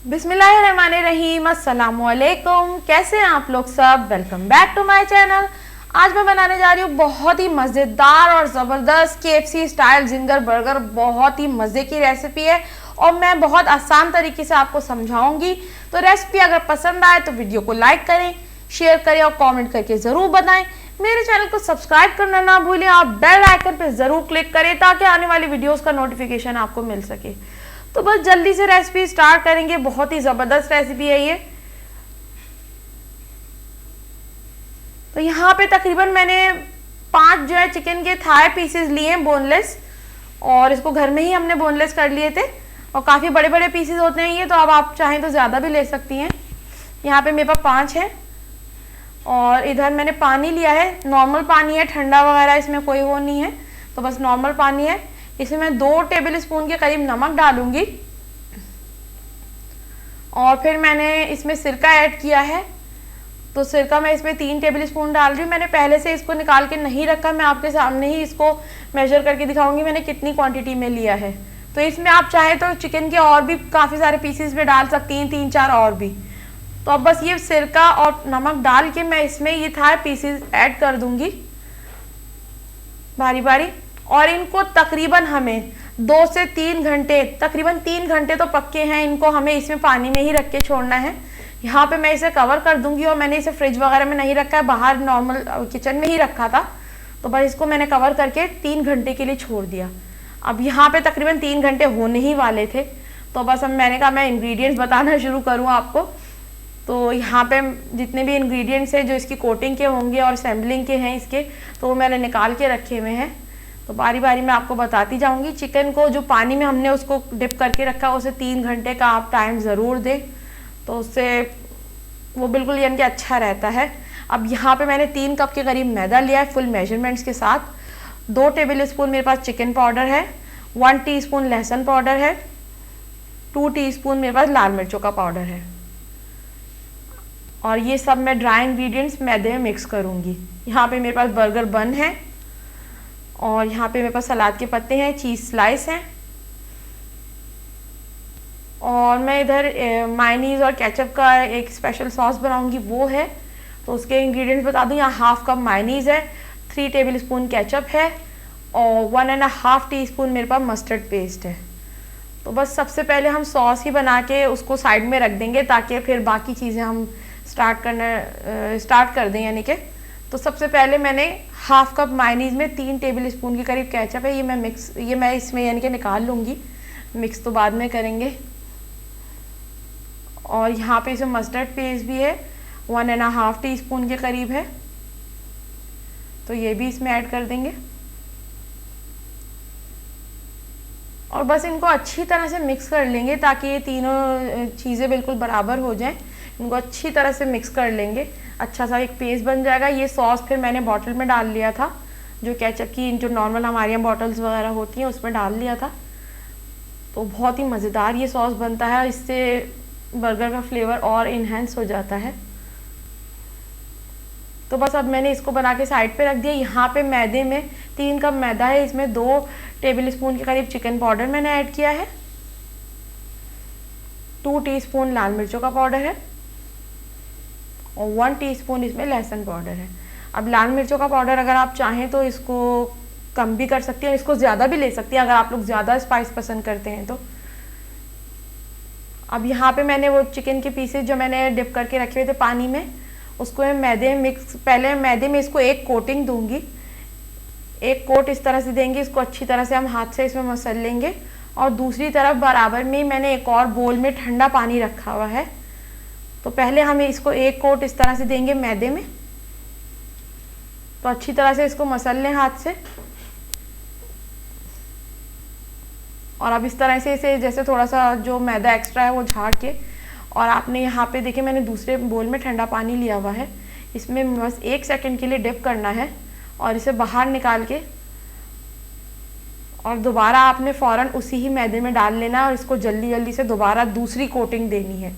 बिस्मिल्लाहिर्रहमानिर्रहीम, अस्सलामुअलैकुम। कैसे हैं आप लोग सब? Welcome back to my channel. आज मैं बनाने जा रही हूँ बहुत ही मज़ेदार और ज़बरदस्त KFC स्टाइल जिंगर बर्गर। बहुत ही मज़े की रेसिपी है और मैं बहुत आसान तरीके से आपको समझाऊंगी। तो रेसिपी अगर पसंद आए तो वीडियो को लाइक करें, शेयर करें और कमेंट करके ज़रूर बताएं। मेरे चैनल को सब्सक्राइब करना ना भूलें और बेल आइकन पर ज़रूर क्लिक करें ताकि आने वाली वीडियोज़ का नोटिफिकेशन आपको मिल सके। तो बस जल्दी से रेसिपी स्टार्ट करेंगे। बहुत ही ज़बरदस्त रेसिपी है ये। तो यहाँ पे तकरीबन मैंने 5 जो है चिकन के थाई पीसेस लिए हैं बोनलेस, और इसको घर में ही हमने बोनलेस कर लिए थे। और काफ़ी बड़े बड़े पीसेस होते हैं ये, तो अब आप चाहें तो ज़्यादा भी ले सकती हैं। यहाँ पे मेरे पास 5 है। और इधर मैंने पानी लिया है, नॉर्मल पानी है, ठंडा वगैरह इसमें कोई वो नहीं है, तो बस नॉर्मल पानी है। इसमें मैं 2 टेबल स्पून के करीब नमक डालूंगी और फिर मैंने इसमें सिरका ऐड किया है। तो सिरका मैं इसमें 3 टेबल स्पून डाल रही हूँ। मैंने पहले से इसको निकाल के नहीं रखा, मैं आपके सामने ही इसको मेजर करके दिखाऊंगी मैंने कितनी क्वांटिटी में लिया है। तो इसमें आप चाहें तो चिकन के और भी काफ़ी सारे पीसेस में डाल सकती हैं, 3-4 और भी। तो अब बस ये सिरका और नमक डाल के मैं इसमें ये थाई पीसेस ऐड कर दूंगी बारी बारी। और इनको तकरीबन हमें 2 से 3 घंटे, तकरीबन 3 घंटे तो पक्के हैं, इनको हमें इसमें पानी में ही रख के छोड़ना है। यहाँ पे मैं इसे कवर कर दूंगी और मैंने इसे फ्रिज वगैरह में नहीं रखा है, बाहर नॉर्मल किचन में ही रखा था। तो बस इसको मैंने कवर करके 3 घंटे के लिए छोड़ दिया। अब यहाँ पे तकरीबन 3 घंटे होने ही वाले थे, तो बस अब मैंने कहा मैं इंग्रेडिएंट्स बताना शुरू करूँ आपको। तो यहाँ पे जितने भी इंग्रेडिएंट्स हैं जो इसकी कोटिंग के होंगे और असेंबलिंग के हैं इसके, तो वो मैंने निकाल के रखे हुए हैं। तो बारी बारी मैं आपको बताती जाऊंगी। चिकन को जो पानी में हमने उसको डिप करके रखा, उसे 3 घंटे का आप टाइम ज़रूर दें, तो उससे वो बिल्कुल यानी कि अच्छा रहता है। अब यहाँ पे मैंने 3 कप के करीब मैदा लिया है फुल मेजरमेंट्स के साथ। 2 टेबल स्पून मेरे पास चिकन पाउडर है, 1 टीस्पून लहसुन पाउडर है, 2 टीस्पून मेरे पास लाल मिर्चों का पाउडर है। और ये सब मैं ड्राई इंग्रेडिएंट्स मैदे में मिक्स करूँगी। यहाँ पे मेरे पास बर्गर बन है और यहाँ पे मेरे पास सलाद के पत्ते हैं, चीज़ स्लाइस हैं, और मैं इधर मायोनीज़ और केचप का एक स्पेशल सॉस बनाऊंगी, वो है। तो उसके इंग्रेडिएंट्स बता दूँ। यहाँ 1/2 कप मायोनीज़ है, 3 टेबल स्पून केचप है और 1.5 टीस्पून मेरे पास मस्टर्ड पेस्ट है। तो बस सबसे पहले हम सॉस ही बना के उसको साइड में रख देंगे ताकि फिर बाकी चीज़ें हम स्टार्ट कर दें यानी कि। तो सबसे पहले मैंने 1/2 कप मायोनीज़ में 3 टेबल स्पून के करीब केचप है, ये मैं इसमें यानी कि निकाल लूँगी, मिक्स तो बाद में करेंगे। और यहाँ पे इसमें मस्टर्ड पेस्ट भी है, 1.5 टीस्पून के करीब है, तो ये भी इसमें ऐड कर देंगे। और बस इनको अच्छी तरह से मिक्स कर लेंगे ताकि ये तीनों चीज़ें बिल्कुल बराबर हो जाएं। इनको अच्छी तरह से मिक्स कर लेंगे, अच्छा सा एक पेस्ट बन जाएगा। ये सॉस फिर मैंने बॉटल में डाल लिया था, जो केचप की जो नॉर्मल हमारे यहाँ बॉटल्स वगैरह होती हैं उसमें डाल लिया था। तो बहुत ही मज़ेदार ये सॉस बनता है, इससे बर्गर का फ्लेवर और इन्हेंस हो जाता है। तो बस अब मैंने इसको बना के साइड पे रख दिया। यहाँ पे मैदे में 3 कप मैदा है, इसमें 2 टेबल स्पून के करीब चिकन पाउडर मैंने ऐड किया है, 2 टीस्पून लाल मिर्चों का पाउडर है और 1 टीस्पून इसमें लहसुन पाउडर है। अब लाल मिर्चों का पाउडर अगर आप चाहें तो इसको कम भी कर सकती हैं, इसको ज़्यादा भी ले सकती हैं अगर आप लोग ज़्यादा स्पाइस पसंद करते हैं तो। अब यहाँ पे मैंने वो चिकन के पीसेस जो मैंने डिप करके रखे हुए थे पानी में, उसको मैं मैदे में पहले मैदे में इसको एक कोटिंग दूंगी, एक कोट इस तरह से देंगे। इसको अच्छी तरह से हम हाथ से इसमें मसल लेंगे। और दूसरी तरफ बराबर में मैंने एक और बोल में ठंडा पानी रखा हुआ है, तो पहले हम इसको एक कोट इस तरह से देंगे मैदे में। तो अच्छी तरह से इसको मसल लें हाथ से। और अब इस तरह से इसे जैसे थोड़ा सा जो मैदा एक्स्ट्रा है वो झाड़ के, और आपने यहाँ पे देखिए मैंने दूसरे बोल में ठंडा पानी लिया हुआ है, इसमें बस 1 सेकंड के लिए डिप करना है और इसे बाहर निकाल के और दोबारा आपने फ़ौरन उसी ही मैदे में डाल लेना और इसको जल्दी जल्दी से दोबारा दूसरी कोटिंग देनी है।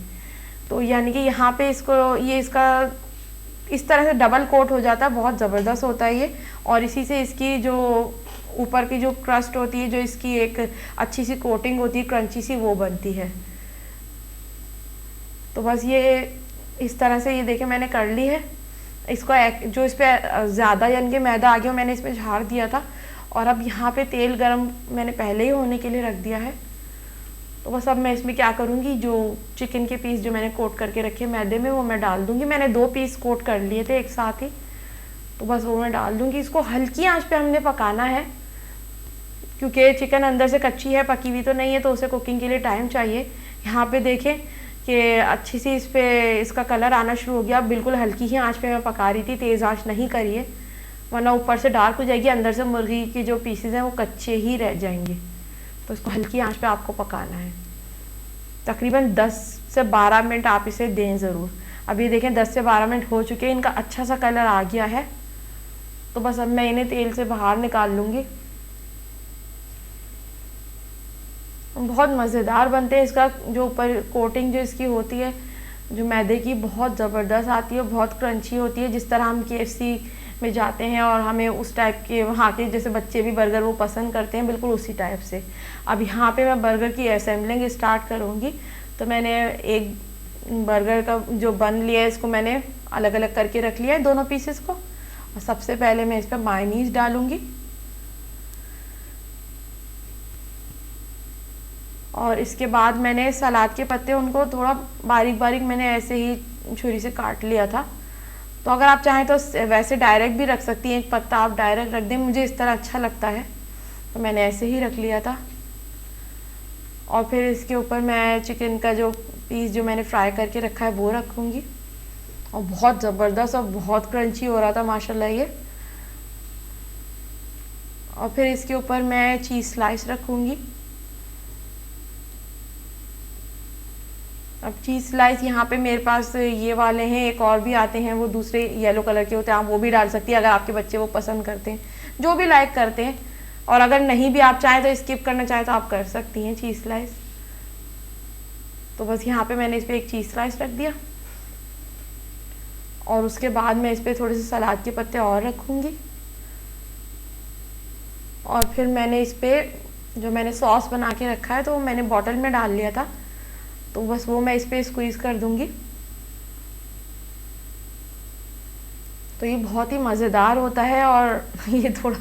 तो यानी कि यहाँ पे इसका इस तरह से डबल कोट हो जाता है, बहुत ज़बरदस्त होता है ये। और इसी से इसकी जो ऊपर की जो क्रस्ट होती है, जो इसकी एक अच्छी सी कोटिंग होती है क्रंची सी, वो बनती है। तो बस ये इस तरह से ये देखिए मैंने कर ली है। इसको जो इस पर ज़्यादा यानी कि मैदा आ गया मैंने इसमें झाड़ दिया था, और अब यहाँ पे तेल गरम मैंने पहले ही होने के लिए रख दिया है। तो बस अब मैं इसमें क्या करूँगी, जो चिकन के पीस जो मैंने कोट करके रखे मैदे में वो मैं डाल दूँगी। मैंने 2 पीस कोट कर लिए थे एक साथ ही, तो बस वो मैं डाल दूँगी। इसको हल्की आंच पे हमने पकाना है, क्योंकि चिकन अंदर से कच्ची है, पकी हुई तो नहीं है, तो उसे कुकिंग के लिए टाइम चाहिए। यहाँ पे देखें कि अच्छी सी इस पे इसका कलर आना शुरू हो गया। अब बिल्कुल हल्की ही आंच पे मैं पका रही थी, तेज़ आंच नहीं करिए, वरना ऊपर से डार्क हो जाएगी, अंदर से मुर्गी की जो पीसेज हैं वो कच्चे ही रह जाएंगे। तो इसको हल्की आंच पे आपको पकाना है। तकरीबन 10 से 12 मिनट आप इसे दें ज़रूर। अब ये देखें 10 से 12 मिनट हो चुके हैं, इनका अच्छा सा कलर आ गया है। तो बस अब मैं इन्हें तेल से बाहर निकाल लूँगी। बहुत मज़ेदार बनते हैं। इसका जो ऊपर कोटिंग जो इसकी होती है जो मैदे की, बहुत ज़बरदस्त आती है, बहुत क्रंची होती है। जिस तरह हम KFC में जाते हैं और हमें उस टाइप के वहाँ के जैसे बच्चे भी बर्गर वो पसंद करते हैं, बिल्कुल उसी टाइप से। अब यहाँ पे मैं बर्गर की असेंबलिंग स्टार्ट करूँगी। तो मैंने एक बर्गर का जो बन लिया है इसको मैंने अलग अलग करके रख लिया है दोनों पीसेस को। और सबसे पहले मैं इस पर मायोनीज डालूँगी, और इसके बाद मैंने सलाद के पत्ते उनको थोड़ा बारीक बारीक मैंने ऐसे ही छुरी से काट लिया था। तो अगर आप चाहें तो वैसे डायरेक्ट भी रख सकती हैं, एक पत्ता आप डायरेक्ट रख दें, मुझे इस तरह अच्छा लगता है तो मैंने ऐसे ही रख लिया था। और फिर इसके ऊपर मैं चिकन का जो पीस जो मैंने फ्राई करके रखा है वो रखूँगी। और बहुत ज़बरदस्त और बहुत क्रंची हो रहा था माशाल्लाह ये। और फिर इसके ऊपर मैं चीज़ स्लाइस रखूँगी। अब चीज़ स्लाइस यहाँ पे मेरे पास ये वाले हैं, एक और भी आते हैं वो दूसरे येलो कलर के होते हैं, आप वो भी डाल सकती हैं अगर आपके बच्चे वो पसंद करते हैं, जो भी लाइक करते हैं। और अगर नहीं भी आप चाहें तो स्किप करना चाहें तो आप कर सकती हैं चीज़ स्लाइस। तो बस यहाँ पे मैंने इस पर एक चीज़ स्लाइस रख दिया, और उसके बाद मैं इस पर थोड़े से सलाद के पत्ते और रखूँगी। और फिर मैंने इस पर जो मैंने सॉस बना के रखा है तो वो मैंने बॉटल में डाल लिया था, तो बस वो मैं इस पर स्क्वीज़ कर दूंगी। तो ये बहुत ही मज़ेदार होता है। और ये थोड़ा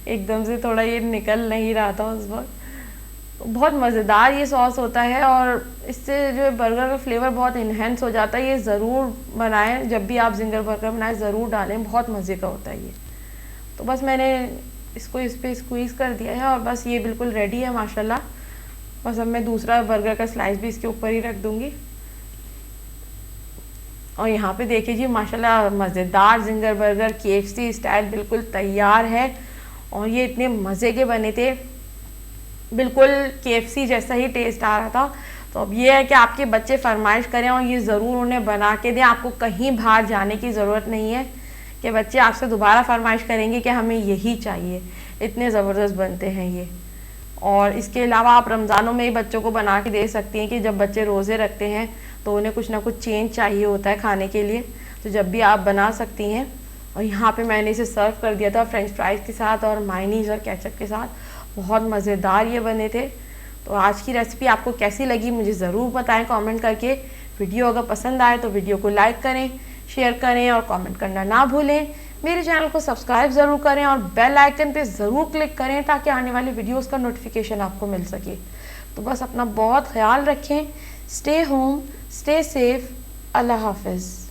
एकदम से थोड़ा ये निकल नहीं रहा था उस वक्त, तो बहुत मज़ेदार ये सॉस होता है, और इससे जो बर्गर का फ्लेवर बहुत इन्हेंस हो जाता है। ये ज़रूर बनाएं, जब भी आप जिंगर बर्गर बनाएं ज़रूर डालें, बहुत मज़े का होता है ये। तो बस मैंने इसको इस पर स्क्वीज़ कर दिया है, और बस ये बिल्कुल रेडी है माशाल्लाह। बस अब मैं दूसरा बर्गर का स्लाइस भी इसके ऊपर ही रख दूंगी। और यहाँ पे देखिए जी माशाल्लाह मज़ेदार जिंगर बर्गर KFC स्टाइल बिल्कुल तैयार है। और ये इतने मज़े के बने थे, बिल्कुल KFC जैसा ही टेस्ट आ रहा था। तो अब ये है कि आपके बच्चे फरमाइश करें और ये ज़रूर उन्हें बना के दें। आपको कहीं बाहर जाने की ज़रूरत नहीं है कि बच्चे आपसे दोबारा फरमाइश करेंगे कि हमें यही चाहिए। इतने ज़बरदस्त बनते हैं ये। और इसके अलावा आप रमज़ानों में ही बच्चों को बना के दे सकती हैं कि जब बच्चे रोज़े रखते हैं तो उन्हें कुछ ना कुछ चेंज चाहिए होता है खाने के लिए, तो जब भी आप बना सकती हैं। और यहाँ पे मैंने इसे सर्व कर दिया था फ्रेंच फ्राइज़ के साथ और मायोनीज़ और केचप के साथ। बहुत मज़ेदार ये बने थे। तो आज की रेसिपी आपको कैसी लगी मुझे ज़रूर बताएं कमेंट करके। वीडियो अगर पसंद आए तो वीडियो को लाइक करें, शेयर करें और कमेंट करना ना भूलें। मेरे चैनल को सब्सक्राइब ज़रूर करें और बेल आइकन पे ज़रूर क्लिक करें ताकि आने वाली वीडियोस का नोटिफिकेशन आपको मिल सके। तो बस अपना बहुत ख्याल रखें। Stay home, stay safe. Allah हाफिज़।